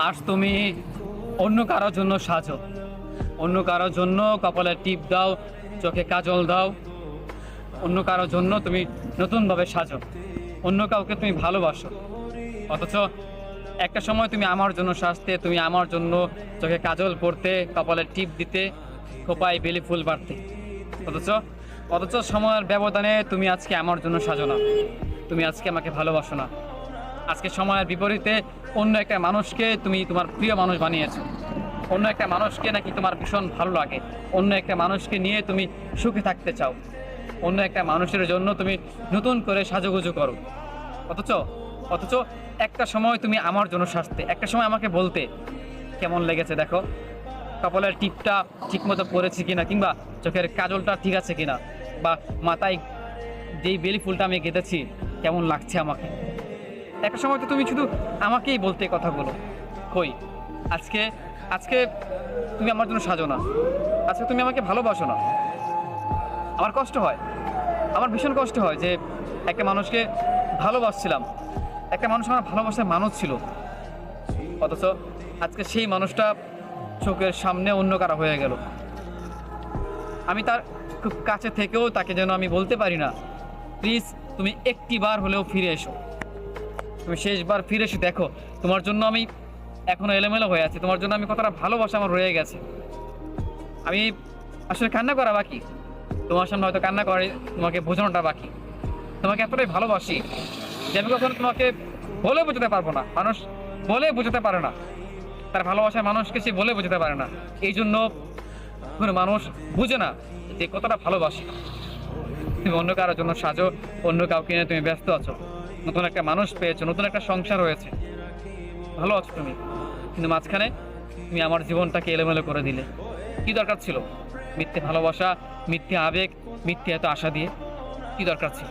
আজ তুমি অন্য কারোর জন্য সাজো, অন্য কারোর জন্য কপালে টিপ দাও, চোখে কাজল দাও, অন্য কারোর জন্য তুমি নতুনভাবে সাজো, অন্য কাউকে তুমি ভালোবাসো। অথচ একটা সময় তুমি আমার জন্য সাজতে, তুমি আমার জন্য চোখে কাজল পরতে, কপালে টিপ দিতে, খোপায় বেলি ফুল বাড়তে। অথচ অথচ সময়ের ব্যবধানে তুমি আজকে আমার জন্য সাজো না, তুমি আজকে আমাকে ভালোবাসো না। আজকে সময়ের বিপরীতে অন্য একটা মানুষকে তুমি তোমার প্রিয় মানুষ বানিয়েছো, অন্য একটা মানুষকে নাকি তোমার ভীষণ ভালো লাগে, অন্য একটা মানুষকে নিয়ে তুমি সুখে থাকতে চাও, অন্য একটা মানুষের জন্য তুমি নতুন করে সাজুগুজু করো। অথচ অথচ একটা সময় তুমি আমার জন্য সাজতে, একটা সময় আমাকে বলতে কেমন লেগেছে দেখো, কপালের টিপটা ঠিকমতো পরেছি কিনা, কিংবা চোখের কাজলটা ঠিক আছে কিনা, বা মাথায় যেই বেলি ফুলটা আমি গেঁথেছি কেমন লাগছে আমাকে। একটা সময় তো তুমি শুধু আমাকেই বলতে কথাগুলো। কই আজকে আজকে তুমি আমার জন্য সাজো না, আজকে তুমি আমাকে ভালোবাসো না। আমার কষ্ট হয়, আমার ভীষণ কষ্ট হয় যে একটা মানুষকে ভালোবাসছিলাম, একটা মানুষ আমার ভালোবাসার মানুষ ছিল, অথচ আজকে সেই মানুষটা চোখের সামনে অন্য কারা হয়ে গেল। আমি তার খুব কাছে থেকেও তাকে যেন আমি বলতে পারি না, প্লিজ তুমি একটি বার হলেও ফিরে এসো, তুমি শেষবার ফিরে এসে দেখো তোমার জন্য আমি এখনো এলোমেলো হয়ে আছি, তোমার জন্য আমি কতটা ভালোবাসা আমার রয়ে গেছে। আমি আসলে কান্না করা বাকি, তোমার সামনে হয়তো কান্না করে তোমাকে বোঝানোটা বাকি। তোমাকে এতটাই ভালোবাসি যে আমি কখনো তোমাকে বলে বোঝাতে পারবো না, মানুষ বলে বোঝাতে পারে না, তার ভালোবাসার মানুষকে সে বলে বোঝাতে পারে না। এই জন্য কোনো মানুষ বুঝে না যে কতটা ভালোবাসি। তুমি অন্য কারোর জন্য সাজো, অন্য কাউকে নিয়ে তুমি ব্যস্ত আছো, নতুন একটা মানুষ পেয়েছো, নতুন একটা সংসার হয়েছে, ভালো আছো তুমি, কিন্তু মাঝখানে তুমি আমার জীবনটাকে এলোমেলো করে দিলে। কি দরকার ছিল মিথ্যে ভালোবাসা, মিথ্যে আবেগ, মিথ্যে এত আশা দিয়ে? কি দরকার ছিল?